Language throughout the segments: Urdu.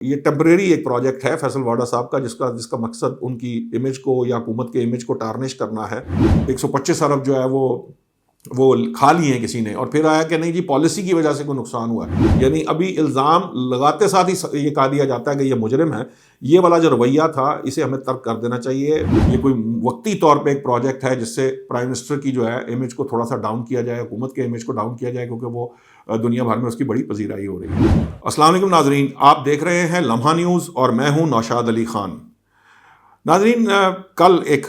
یہ ٹیمپریری ایک پروجیکٹ ہے فیصل واڈا صاحب کا، جس کا مقصد ان کی امیج کو یا حکومت کے امیج کو ٹارنش کرنا ہے۔ 125 ارب جو ہے وہ کھا لیے ہیں کسی نے، اور پھر آیا کہ نہیں جی پالیسی کی وجہ سے کوئی نقصان ہوا ہے۔ یعنی ابھی الزام لگاتے ساتھ ہی یہ کہا دیا جاتا ہے کہ یہ مجرم ہے۔ یہ والا جو رویہ تھا اسے ہمیں ترک کر دینا چاہیے۔ یہ کوئی وقتی طور پہ ایک پروجیکٹ ہے جس سے پرائم منسٹر کی جو ہے امیج کو تھوڑا سا ڈاؤن کیا جائے، حکومت کے امیج کو ڈاؤن کیا جائے، کیونکہ وہ دنیا بھر میں اس کی بڑی پذیرائی ہو رہی ہے۔ السلام علیکم ناظرین، آپ دیکھ رہے ہیں لمحہ نیوز اور میں ہوں نوشاد علی خان۔ ناظرین، کل ایک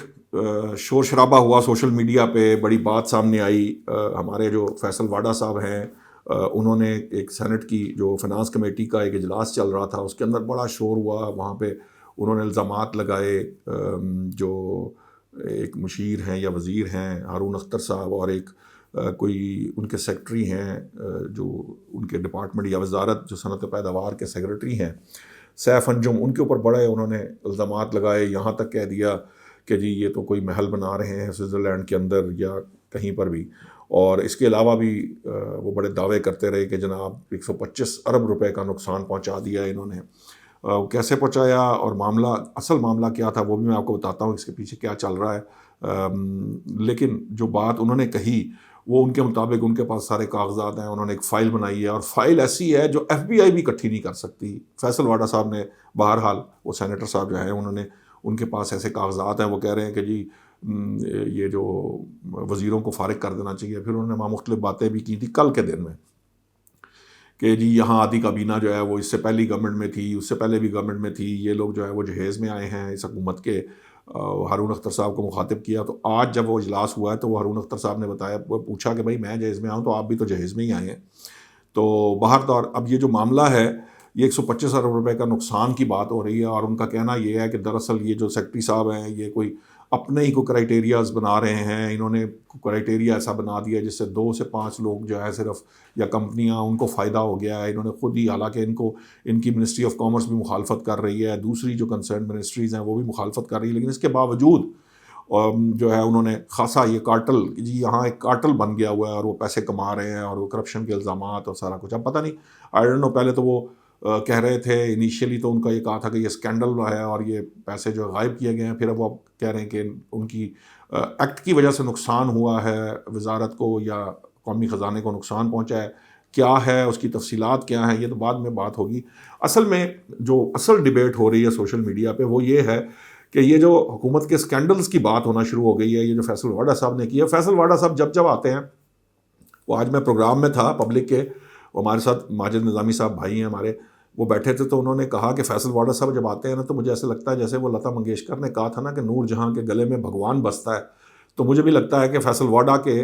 شور شرابہ ہوا سوشل میڈیا پہ، بڑی بات سامنے آئی۔ ہمارے جو فیصل واڈا صاحب ہیں، انہوں نے ایک سینٹ کی جو فنانس کمیٹی کا ایک اجلاس چل رہا تھا، اس کے اندر بڑا شور ہوا۔ وہاں پہ انہوں نے الزامات لگائے، جو ایک مشیر ہیں یا وزیر ہیں ہارون اختر صاحب، اور ایک کوئی ان کے سیکرٹری ہیں جو ان کے ڈپارٹمنٹ یا وزارت جو صنعت پیداوار کے سیکرٹری ہیں سیف انجم، ان کے اوپر بڑے انہوں نے الزامات لگائے۔ یہاں تک کہہ دیا کہ جی یہ تو کوئی محل بنا رہے ہیں سوئٹزرلینڈ کے اندر یا کہیں پر بھی، اور اس کے علاوہ بھی وہ بڑے دعوے کرتے رہے کہ جناب 125 ارب روپے کا نقصان پہنچا دیا انہوں نے۔ کیسے پہنچایا اور اصل معاملہ کیا تھا وہ بھی میں آپ کو بتاتا ہوں، اس کے پیچھے کیا چل رہا ہے۔ لیکن جو بات انہوں نے کہی وہ ان کے مطابق ان کے پاس سارے کاغذات ہیں، انہوں نے ایک فائل بنائی ہے، اور فائل ایسی ہے جو ایف بی آئی بھی اکٹھی نہیں کر سکتی۔ فیصل واڈا صاحب نے بہرحال، وہ سینیٹر صاحب جو ہیں، انہوں نے ان کے پاس ایسے کاغذات ہیں، وہ کہہ رہے ہیں کہ جی یہ جو وزیروں کو فارغ کر دینا چاہیے۔ پھر انہوں نے مختلف باتیں بھی کی تھی کل کے دن میں کہ جی یہاں آدھی کابینہ جو ہے وہ اس سے پہلی گورنمنٹ میں تھی، اس سے پہلے بھی گورنمنٹ میں تھی، یہ لوگ جو ہے وہ جہیز میں آئے ہیں اس حکومت کے۔ ہارون اختر صاحب کو مخاطب کیا، تو آج جب وہ اجلاس ہوا ہے تو وہ ہارون اختر صاحب نے بتایا، وہ پوچھا کہ بھائی میں جہیز میں آؤں تو آپ بھی تو جہیز میں ہی آئے ہیں۔ تو بہرطور اب یہ جو معاملہ ہے یہ 125 ارب روپے کا نقصان کی بات ہو رہی ہے، اور ان کا کہنا یہ ہے کہ دراصل یہ جو سیکرٹری صاحب ہیں یہ کوئی اپنے ہی کو کرائٹیریاز بنا رہے ہیں۔ انہوں نے کرائٹیریا ایسا بنا دیا جس سے 2 سے 5 لوگ جو ہے صرف، یا کمپنیاں، ان کو فائدہ ہو گیا ہے۔ انہوں نے خود ہی، حالانکہ ان کی منسٹری آف کامرس بھی مخالفت کر رہی ہے، دوسری جو کنسرن منسٹریز ہیں وہ بھی مخالفت کر رہی ہے، لیکن اس کے باوجود جو ہے انہوں نے خاصا یہ کارٹل، جی یہاں ایک کارٹل بن گیا ہوا ہے اور وہ پیسے کما رہے ہیں، اور وہ کرپشن کے الزامات اور سارا کچھ۔ اب پتہ نہیں، آئی ڈونٹ نو، پہلے تو وہ کہہ رہے تھے انیشیلی تو ان کا یہ کہا تھا کہ یہ اسکینڈل ہے اور یہ پیسے جو غائب کیے گئے ہیں، پھر اب وہ کہہ رہے ہیں کہ ان کی ایکٹ کی وجہ سے نقصان ہوا ہے، وزارت کو یا قومی خزانے کو نقصان پہنچا ہے۔ کیا ہے اس کی تفصیلات کیا ہیں، یہ تو بعد میں بات ہوگی۔ اصل میں جو اصل ڈیبیٹ ہو رہی ہے سوشل میڈیا پہ وہ یہ ہے کہ یہ جو حکومت کے اسکینڈلز کی بات ہونا شروع ہو گئی ہے، یہ جو فیصل واڈا صاحب نے کی ہے۔ فیصل واڈا صاحب جب آتے ہیں، وہ آج میں پروگرام میں تھا پبلک کے، ہمارے ساتھ ماجد نظامی صاحب بھائی ہیں ہمارے، وہ بیٹھے تھے، تو انہوں نے کہا کہ فیصل واڈا صاحب جب آتے ہیں نا تو مجھے ایسے لگتا ہے جیسے وہ لتا منگیشکر نے کہا تھا نا کہ نور جہاں کے گلے میں بھگوان بستا ہے، تو مجھے بھی لگتا ہے کہ فیصل واڈا کے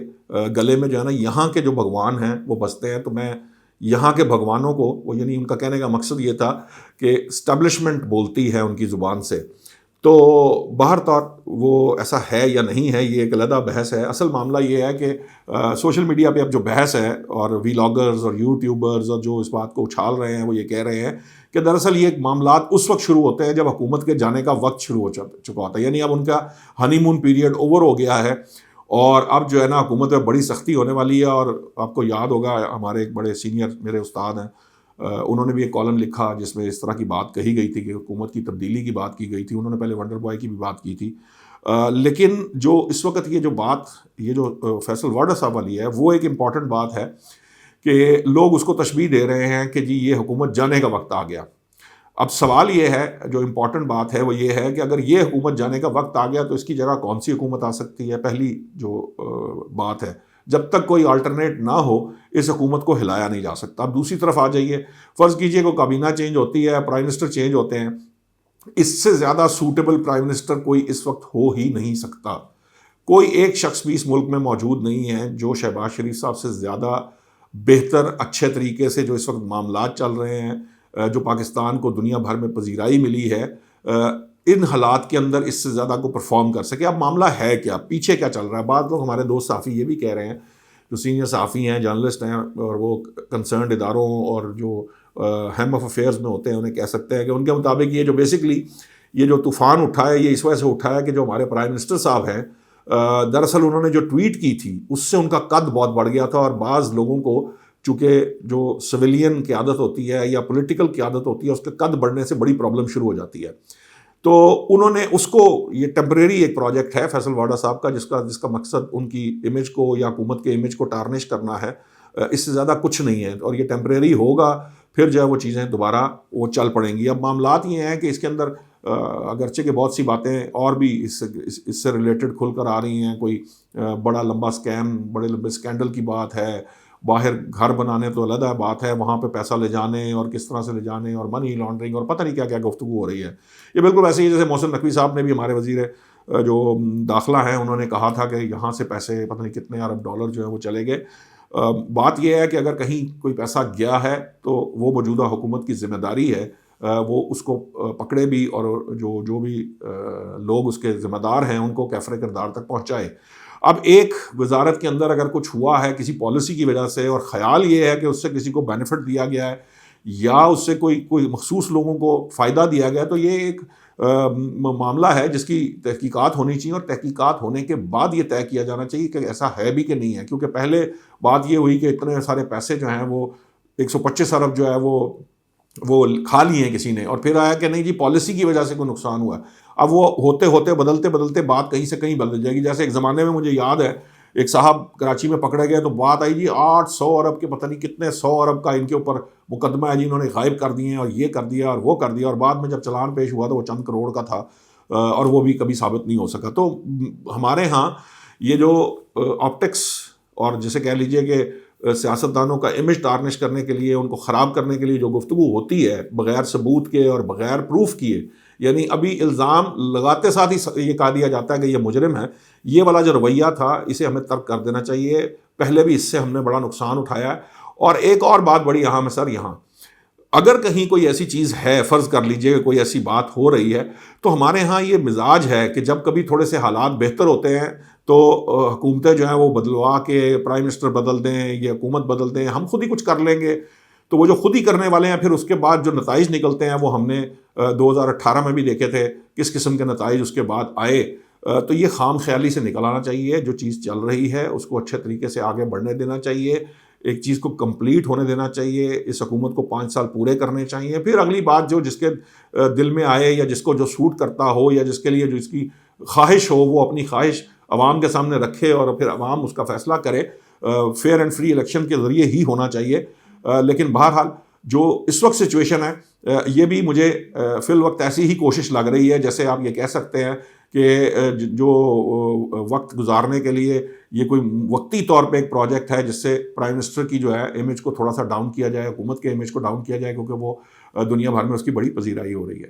گلے میں جو ہے نا یہاں کے جو بھگوان ہیں وہ بستے ہیں۔ تو میں یہاں کے بھگوانوں کو، وہ یعنی ان کا کہنے کا مقصد یہ تھا کہ اسٹیبلشمنٹ بولتی ہے ان کی زبان سے، تو باہر طور وہ ایسا ہے یا نہیں ہے یہ ایک علیحدہ بحث ہے۔ اصل معاملہ یہ ہے کہ سوشل میڈیا پہ اب جو بحث ہے، اور ویلاگرز اور یوٹیوبرز اور جو اس بات کو اچھال رہے ہیں، وہ یہ کہہ رہے ہیں کہ دراصل یہ معاملات اس وقت شروع ہوتے ہیں جب حکومت کے جانے کا وقت شروع ہو چکا ہوتا ہے، یعنی اب ان کا ہنی مون پیریڈ اوور ہو گیا ہے، اور اب جو ہے نا حکومت میں بڑی سختی ہونے والی ہے۔ اور آپ کو یاد ہوگا، ہمارے ایک بڑے سینئر میرے استاد ہیں، انہوں نے بھی ایک کالم لکھا جس میں اس طرح کی بات کہی گئی تھی کہ حکومت کی تبدیلی کی بات کی گئی تھی۔ انہوں نے پہلے ونڈر بوائے کی بھی بات کی تھی، لیکن جو اس وقت یہ جو فیصل واڈا صاحب والی ہے وہ ایک امپورٹنٹ بات ہے کہ لوگ اس کو تشبیہ دے رہے ہیں کہ جی یہ حکومت جانے کا وقت آ گیا۔ اب سوال یہ ہے، جو امپورٹنٹ بات ہے وہ یہ ہے کہ اگر یہ حکومت جانے کا وقت آ گیا تو اس کی جگہ کون سی حکومت آ سکتی ہے؟ پہلی جو بات ہے، جب تک کوئی آلٹرنیٹ نہ ہو اس حکومت کو ہلایا نہیں جا سکتا۔ اب دوسری طرف آ جائیے، فرض کیجئے کہ کابینہ چینج ہوتی ہے، پرائم منسٹر چینج ہوتے ہیں، اس سے زیادہ سوٹیبل پرائم منسٹر کوئی اس وقت ہو ہی نہیں سکتا۔ کوئی ایک شخص بھی اس ملک میں موجود نہیں ہے جو شہباز شریف صاحب سے زیادہ بہتر، اچھے طریقے سے جو اس وقت معاملات چل رہے ہیں، جو پاکستان کو دنیا بھر میں پذیرائی ملی ہے، ان حالات کے اندر اس سے زیادہ کو پرفارم کر سکے۔ اب معاملہ ہے کیا، پیچھے کیا چل رہا ہے؟ بعض لوگ، ہمارے دوست صحافی، یہ بھی کہہ رہے ہیں، جو سینئر صحافی ہیں، جرنلسٹ ہیں، اور وہ کنسرنڈ اداروں اور جو ہیم آف افیئرز میں ہوتے ہیں انہیں کہہ سکتے ہیں کہ ان کے مطابق یہ جو بیسکلی یہ جو طوفان اٹھا ہے یہ اس وجہ سے اٹھا ہے کہ جو ہمارے پرائم منسٹر صاحب ہیں، دراصل انہوں نے جو ٹویٹ کی تھی اس سے ان کا قد بہت بڑھ گیا تھا، اور بعض لوگوں کو چونکہ جو سویلین قیادت ہوتی ہے یا پولیٹیکل قیادت ہوتی ہے اس کے قد بڑھنے سے بڑی پرابلم شروع ہو جاتی ہے. تو انہوں نے اس کو، یہ ٹیمپریری ایک پروجیکٹ ہے فیصل واڈا صاحب کا جس کا مقصد ان کی امیج کو یا حکومت کے امیج کو ٹارنش کرنا ہے. اس سے زیادہ کچھ نہیں ہے، اور یہ ٹیمپریری ہوگا، پھر جو ہے وہ چیزیں دوبارہ وہ چل پڑیں گی. اب معاملات یہ ہیں کہ اس کے اندر اگرچہ کہ بہت سی باتیں اور بھی اس سے ریلیٹڈ کھل کر آ رہی ہیں. کوئی بڑا لمبا اسکیم، بڑے لمبے اسکینڈل کی بات ہے، باہر گھر بنانے تو علیحدہ بات ہے، وہاں پہ پیسہ لے جانے اور کس طرح سے لے جانے اور منی لانڈرنگ اور پتہ نہیں کیا کیا گفتگو ہو رہی ہے. یہ بالکل ویسے ہی جیسے محسن نقوی صاحب نے بھی، ہمارے وزیر جو داخلہ ہیں، انہوں نے کہا تھا کہ یہاں سے پیسے پتہ نہیں کتنے ارب ڈالر جو ہیں وہ چلے گئے. بات یہ ہے کہ اگر کہیں کوئی پیسہ گیا ہے تو وہ موجودہ حکومت کی ذمہ داری ہے وہ اس کو پکڑے بھی، اور جو بھی لوگ اس کے ذمہ دار ہیں ان کو کیفر کردار تک پہنچائے. اب ایک وزارت کے اندر اگر کچھ ہوا ہے کسی پالیسی کی وجہ سے، اور خیال یہ ہے کہ اس سے کسی کو بینیفٹ دیا گیا ہے یا اس سے کوئی مخصوص لوگوں کو فائدہ دیا گیا، تو یہ ایک معاملہ ہے جس کی تحقیقات ہونی چاہیے، اور تحقیقات ہونے کے بعد یہ طے کیا جانا چاہیے کہ ایسا ہے بھی کہ نہیں ہے. کیونکہ پہلے بات یہ ہوئی کہ اتنے سارے پیسے جو ہیں وہ 125 ارب جو ہے وہ کھا لیے ہیں کسی نے، اور پھر آیا کہ نہیں جی پالیسی کی وجہ سے کوئی نقصان ہوا. اب وہ ہوتے ہوتے بدلتے بات کہیں سے کہیں بدل جائے گی. جیسے ایک زمانے میں مجھے یاد ہے ایک صاحب کراچی میں پکڑے گئے تو بات آئی جی 800 ارب کے پتہ نہیں کتنے 100 ارب کا ان کے اوپر مقدمہ ہے جی، انہوں نے غائب کر دیے ہیں اور یہ کر دیا اور وہ کر دیا، اور بعد میں جب چلان پیش ہوا تو وہ چند کروڑ کا تھا، اور وہ بھی کبھی ثابت نہیں ہو سکا. تو ہمارے ہاں یہ جو آپٹکس، اور جسے کہہ لیجئے کہ سیاستدانوں کا امیج ٹارنش کرنے کے لیے، ان کو خراب کرنے کے لیے جو گفتگو ہوتی ہے بغیر ثبوت کے اور بغیر پروف کیے، یعنی ابھی الزام لگاتے ساتھ ہی یہ کہا دیا جاتا ہے کہ یہ مجرم ہے، یہ والا جو رویہ تھا اسے ہمیں ترک کر دینا چاہیے. پہلے بھی اس سے ہم نے بڑا نقصان اٹھایا ہے. اور ایک اور بات بڑی اہم ہے سر، یہاں اگر کہیں کوئی ایسی چیز ہے، فرض کر لیجئے کہ کوئی ایسی بات ہو رہی ہے، تو ہمارے ہاں یہ مزاج ہے کہ جب کبھی تھوڑے سے حالات بہتر ہوتے ہیں تو حکومتیں جو ہیں وہ بدلوا کے پرائم منسٹر بدل دیں، یہ حکومت بدل دیں، ہم خود ہی کچھ کر لیں گے. تو وہ جو خود ہی کرنے والے ہیں، پھر اس کے بعد جو نتائج نکلتے ہیں وہ ہم نے 2018 میں بھی دیکھے تھے کس قسم کے نتائج اس کے بعد آئے. تو یہ خام خیالی سے نکل آنا چاہیے. جو چیز چل رہی ہے اس کو اچھے طریقے سے آگے بڑھنے دینا چاہیے، ایک چیز کو کمپلیٹ ہونے دینا چاہیے. اس حکومت کو 5 سال پورے کرنے چاہیے، پھر اگلی بات جو جس کے دل میں آئے یا جس کو جو سوٹ کرتا ہو یا جس کے لیے جو اس کی خواہش ہو، وہ اپنی خواہش عوام کے سامنے رکھے اور پھر عوام اس کا فیصلہ کرے. فیئر اینڈ فری الیکشن کے ذریعے ہی ہونا چاہیے. لیکن بہرحال جو اس وقت سچویشن ہے، یہ بھی مجھے فی الوقت ایسی ہی کوشش لگ رہی ہے جیسے آپ یہ کہہ سکتے ہیں کہ جو وقت گزارنے کے لیے یہ کوئی وقتی طور پہ ایک پروجیکٹ ہے جس سے پرائم منسٹر کی جو ہے امیج کو تھوڑا سا ڈاؤن کیا جائے، حکومت کے امیج کو ڈاؤن کیا جائے، کیونکہ وہ دنیا بھر میں اس کی بڑی پذیرائی ہو رہی ہے.